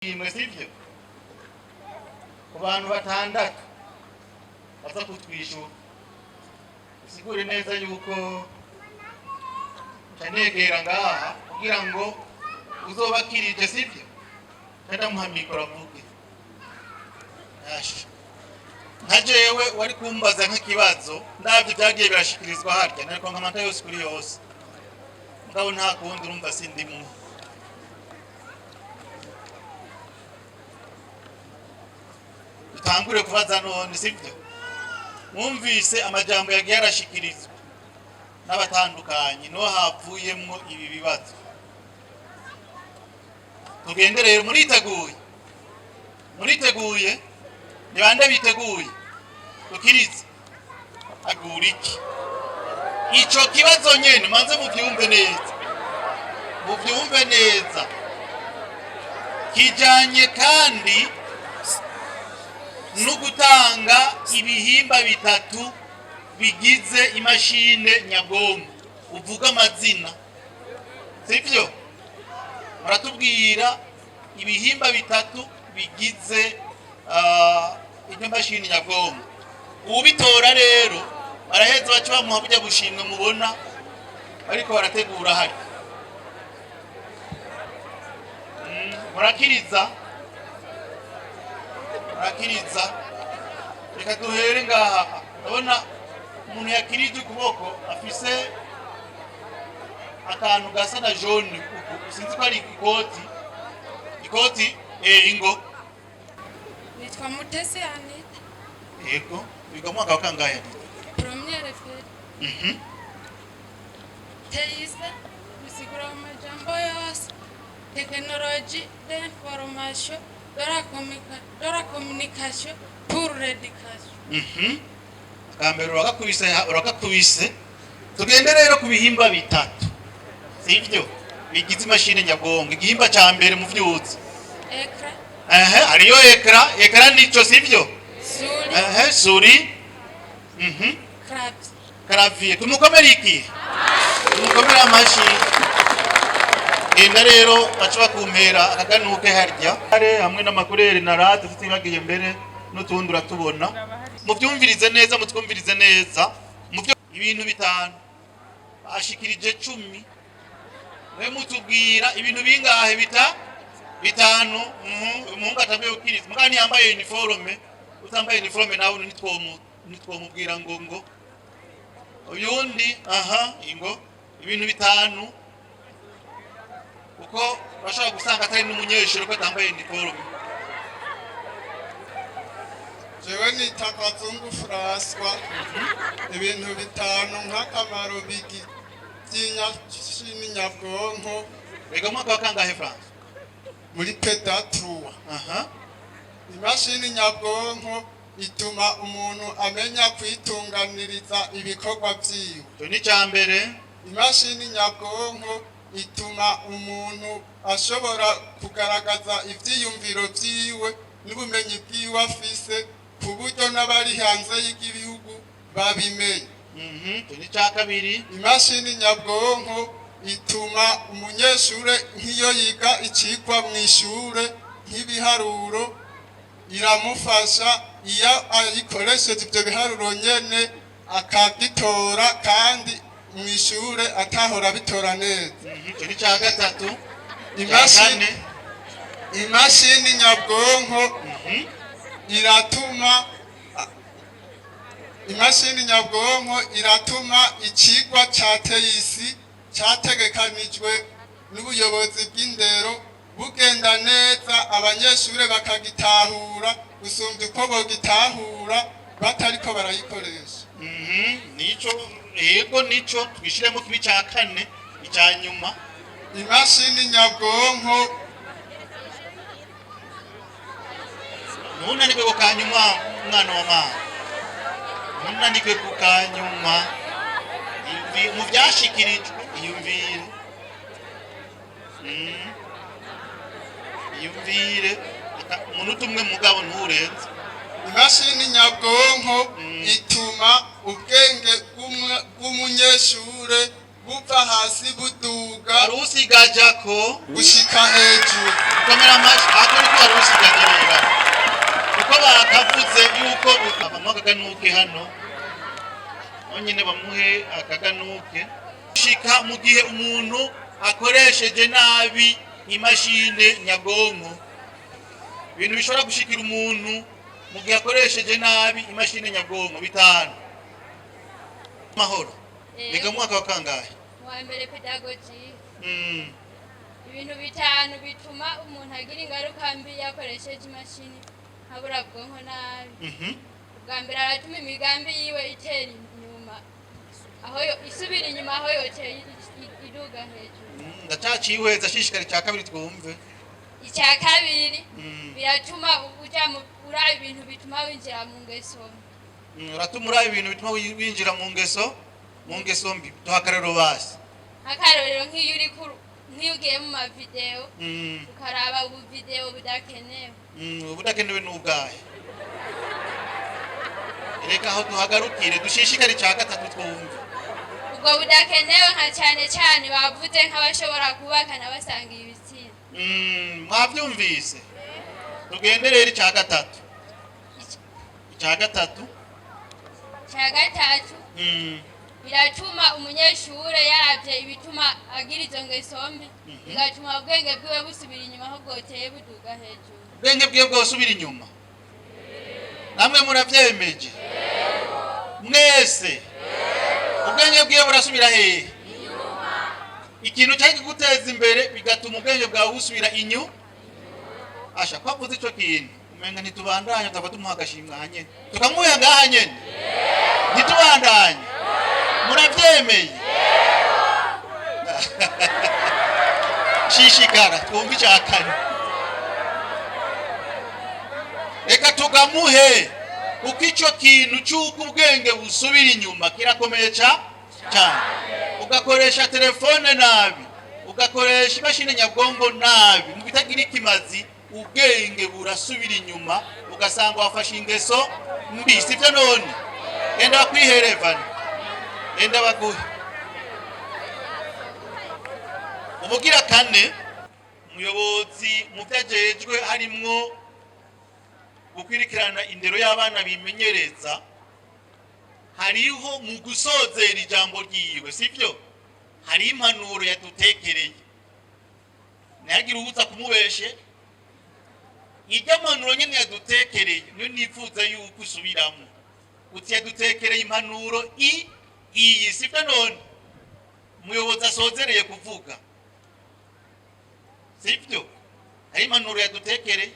imwe sivyo ku bantu batandatu baza kutwishyura usigure neza yuko canegera ngaha kugira ngo uzobakirije sivyo ndamuha mikoro avuge nka jewe wari kumbaza nk'ikibazo ndavye byagiye birashikirizwa harya nariko nkamata yose kuri yose mugabo nta kundi urumva sindimu tangure kubaza none sivyo mwumvise amajambo yagiye arashikirizwa n'abatandukanye no havuyemwo ibi bibazo tugende rero muriteguye ni bande biteguye tukirize aguriki ico kibazo nyene manze muvyumve neza kijanye kandi no gutanga ibihimba bitatu bigize imashine nyabwonko uvuga amazina sivyo muratubwira ibihimba bitatu bigize imashine nyabwonko ubitora rero baraheza baca bamuha burya bushimwe mubona ariko barategura hari murakiriza reka duhere ngaha ndabona umuntu yakirije ukuboko afise akantu gasa na jaune sinzi ko ari ikoti ingo nitwa Mutesi Anita yego biga mwaka wa kangahe premiere fete teise bisigura amajambo yose technology d'information de la communication pour l'éducation kambere urakakubise tugende rero ku bihimba bitatu sivyo bigize imashine nyabwonko igihimba ca mbere mu vyuzi ekra hariyo ekra nico sivyo suri clavier tumukomere iki tumukomere amashini genda rero baca bakumpera akaganuke harya hamwe n'amakurere na rate tutibagiye mbere n'utundi uratubona muvyumvirize neza mutwumvirize neza muvyo ibintu bitanu bashikirije 10 mwe mutubwira ibintu bingahe bitanu umuntu atabiye ukiriza mugani yambaye uniforme utambaye uniforme nawe nitwomubwira ngo uyundi ingo ibintu bitanu uko bashaka gusanga atari n'umunyeshuri ko atambaye uniforme jewe nitakazungu François ibintu bitanu nk'akamaro by'inyashini nyabwonko bega mwaka wa kangahe France muri pedatrua imashini nyabwonko ituma umuntu amenya kwitunganiriza ibikorwa vyiwe cyo ni cyambere imashini nyabwonko ituma umuntu ashobora kugaragaza ivyiyumviro vyiwe n'ubumenyi bwiwe afise ku buryo n'abari hanze y'igihugu babimenye cyo ni cya kabiri imashini nyabwonko ituma umunyeshure nk'iyo yiga icigwa mw'ishure nk'ibiharuro iramufasha iyo ayikoresheje ibyo biharuro nyene akagitora kandi mw'ishure atahora bitora neza cyo ni cya gatatu imashini nyabwonko iratuma icigwa ca teisi categekanijwe n'ubuyobozi bw'indero bugenda neza abanyeshure bakagitahura gusumvya uko bogitahura batariko barayikoresha nico twishiremo kibi ca kane icya nyuma imashini nyabwonko nunanirwe ku kanyuma umwana wa mama nunanirwe ku kanyuma mu byashikirijwe iyumvire umuntu umwe mugabo nturenze imashini nyabwonko ituma ubwenge bw'umunyeshure buva hasi buduga arusigajako gushika hejuru. komera amashi akora ko arusigagerera kuko bakavuze yuko abamagaganuke hano onyine bamuhe akaganuke shika mu gihe umuntu akoresheje nabi imashine nyabwonko. Ibintu bishobora gushikira umuntu mu gihe akoresheje nabi imashine nyabwonko bitanu. Mahoro biga mwaka wa kangahe? Wa mbere pedagogy. Ibintu bitanu bituma umuntu agira ingaruka mbi yakoresheje imashini habura bwonko nabi. Bwa mbere aratuma imigambi yiwe itera inyuma aho isubira inyuma aho yoteye iduga hejuru. Ndacaciweza shishikari cya kabiri twumve. Icya kabiri biratuma uja ura ibintu bituma winjira mu ngeso. Uratumura ibintu bituma winjira mu ngeso mbi. Tuhakarero basi. Akarero nk'iyo uri nk'ugiye mu ma video ukaraba ubu video budakenewe. Budakenewe n'ubwahe. Reka aho tuhagarukire dushishikari cya gatatu twumve. Ubwo budakenewe nka cyane bavuze nk'abashobora kubakana basanga ibitsina. Mwabyumvise. Tugenderere icya gatatu. Icya gatatu biratuma umunyeshure yaravye ibituma agira izo ngeso mbi bigatuma ubwenge bwiwe busubira inyuma aho bwoteye buduga hejuru. Ubwenge bwiwe bwosubira inyuma. Namwe muravyemeje? Mwese ubwenge bwiwe burasubira hehe? Inyuma. Ikintu cyari kuguteza imbere bigatuma ubwenge bwawe busubira inyuma. Asha kwavuze ico kintu umenga ntitubandanye utafata umuhagashimwa hanyene tukamuya ngaha nyene ntitubandanye muravyemeye? Shishikara twumva icyakane reka tugamuhe kuko ico kintu cy'uko ubwenge busubira inyuma kirakomeye cyane. Ugakoresha telefone nabi ugakoresha imashini nyabwongo nabi mu bitagira ikimazi ubwenge burasubira inyuma ugasanga wafashe ingeso mbi. Sivyo none enda kwiherevana enda baguhe ubugira kane. Umuyobozi mu byajejwe harimwo gukurikirana indero y'abana bimenyereza hariho mu gusozera ijambo ryiwe. Sivyo hari impanuro yadutekereye nagira ubuza kumubeshe ijyamanuro nyene yadutekereye niyo nifuza yuko usubiramo uti yadutekereye impanuro iyi. Sivyo none umuyobozi asozereye kuvuga. Sivyo hari impanuro yadutekereye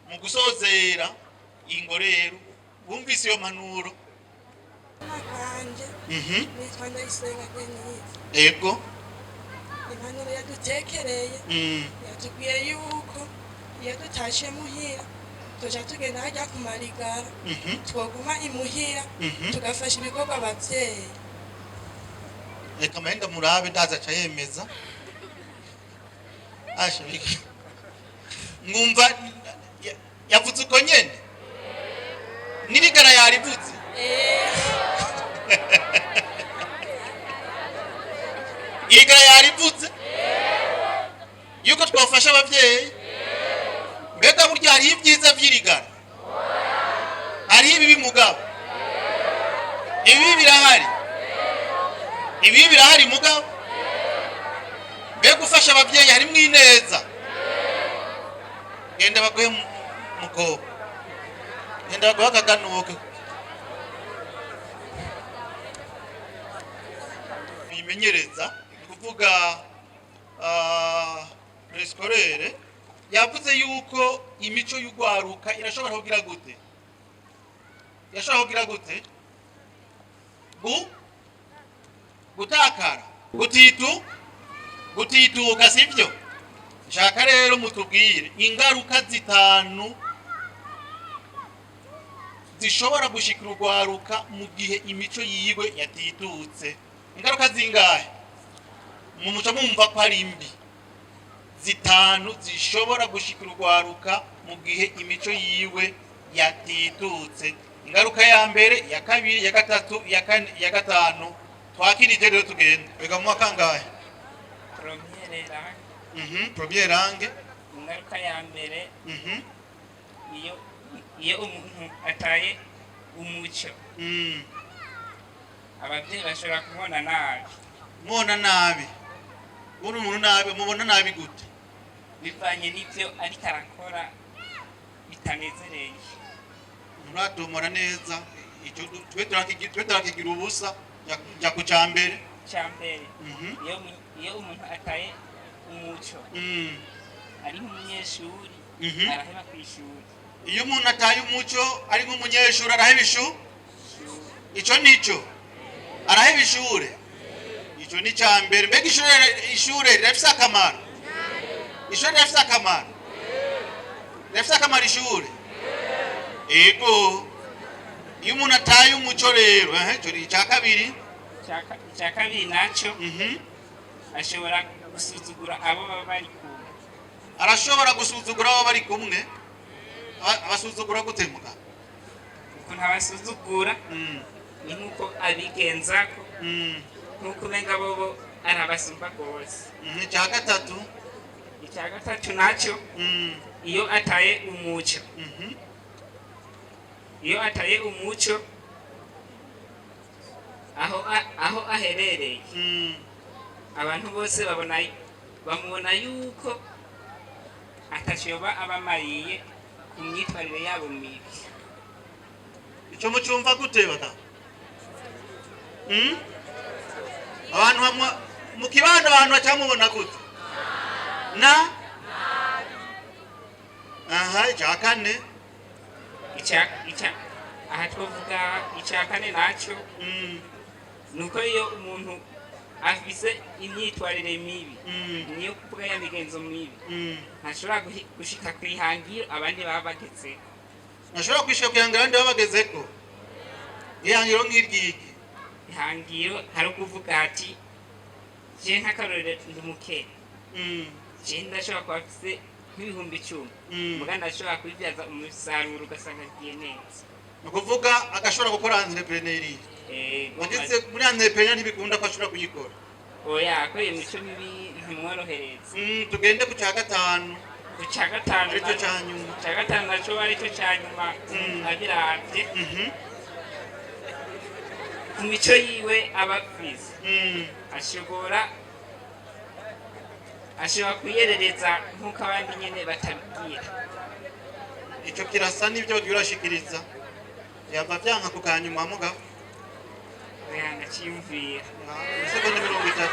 mu gusozera ingo rero bumvise iyo mpanuro. Ego impanuro yadutekereye yatubwiye yuko iyo dutashe muhira tuja tugenda hajya kumarigara twoguma imuhira tugafasha ibikorwa abavyeyi. reka mahenda murabe ndaza aca yemeza. Asha mwumva yavuze uko nyene n'irigara yarivuze. Irigara yarivuze yuko twafasha abavyeyi. Mbega burya hari ibyiza vy'irigara hari ibibi mugabo? Ibi birahari mugabo. Mbega gufasha abavyeyi hari mwineza. Genda baguhe mukobwa genda baguhe akaganuke bimenyereza kuvuga prescolere. Yavuze yuko imico y'ugwaruka irashobora kugira gute? Yashobora kugira gute? Gutakara, gutituka. Sivyo? Nshaka rero mutubwire ingaruka zitanu zishobora gushikira ugwaruka mu gihe imico yiwe yatitutse. Ingaruka zingahe? Mu muco mumva ko ari mbi. Zitanu zishobora gushikira ugwaruka mu gihe imico yiwe yatitutse. Ingaruka ya mbere, ya kabiri, ya gatatu, ya kane, ya gatanu twakirije rero tugenda bega mu mwaka ngahe premier range ingaruka ya mbere iyo umuntu ataye umuco ababyeyi bashobora kubona nabi uri umuntu nabi mubona nabi gute bivanye n'ibyo ariko arakora bitanezereye muratomora neza icyo twe turakigira ubusa jya ku cyambere iyo umuntu ataye umuco ari nk'umunyeshuri araheba ku ishuri iyo umuntu ataye umuco ari nk'umunyeshuri araheba icyo nicyo araheba ishure icyo ni cyambere mbega ishure rirafise akamaro ishure rirafise akamaro ishure ego iyo umuntu ataye umuco rero icyo ni icya kabiri nacyo ashobora gusuzugura abo baba bari kumwe arashobora gusuzugura abo bari kumwe abasuzugura gute muga ukuntu abasuzugura ni nk'uko abigenzako nk'uko umenga bobo ari abasumba rwose icya gatatu nacyo iyo ataye umuco aho aherereye abantu bose bamubona yuko atashoba abamariye ku myitwarire yabo mibi icyo mucyumva gute bata abantu mu kibanda abantu bacyamubona gute icya kane aha twavuga icya kane nacyo nuko iyo umuntu afise imyitwarire mibi niyo kuvuga ya migenzo mibi ntashobora gushika kwihangiro abandi baba bagezeko ntashobora kwishika kwihangiro abandi baba bagezeko ihangiro nk'iryiki ihangiro hari ukuvuga ati je nk'akarorero ndi umukene je ndashobora kuba afise nk'ibihumbi 10 muga ndashobora kubibyaza umusaruro ugasanga agiye neza ni ukuvuga agashobora gukora entrepreneuria wageze muri entrepreneuria ntibikunda ko ashobora kuyikora oya ko iyo mico mibi ntimworohereza tugende ku cya gatanu icyo cya nyuma nacyo ari cyo cya nyuma abiravye ku mico yiwe aba afise ashobora kuyerereza nk'uko abandi nyene batabibwira icyo kirasa n'ibyo wagiye urashikiriza yava vyanka ku kanyuma mugabo ndaciyumvira isegonda 30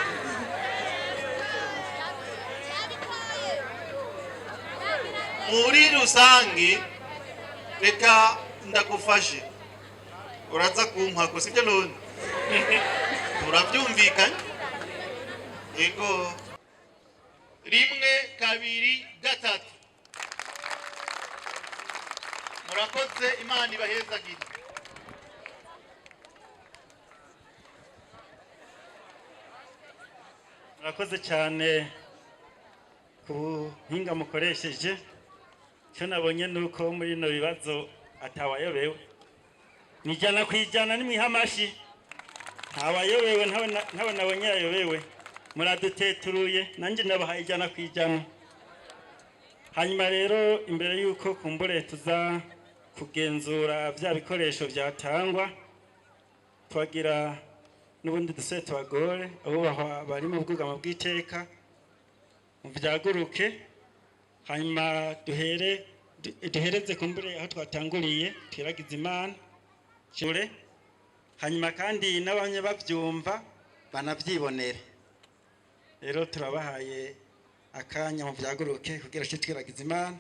muri rusangi reka ndagufashe uraza kumpako sibyo none turavyumvikanye ego 1 2 3 murakoze imana ibahezagire murakoze cyane ku buhinga mukoresheje cyo nabonye nuko muri no bibazo atawayobewe ni ijana ku ijana n'imihamashi ntawayobewe ntawe nabonye yayobewe muraduteturuye nanjye nabahaye ijana ku ijana hanyuma rero imbere yuko kumbure tuza kugenzura bya bikoresho byatangwa twagira n'ubundi duse tubagore abo bari mu bwugamo bw'iteka mu byaguruke hanyuma duhereze kumbure aho twatanguriye twiragize imana shure hanyuma kandi n'abanye bavyumva banavyibonere rero turabahaye akanya mu byaguruke kugira ngo twiragize imana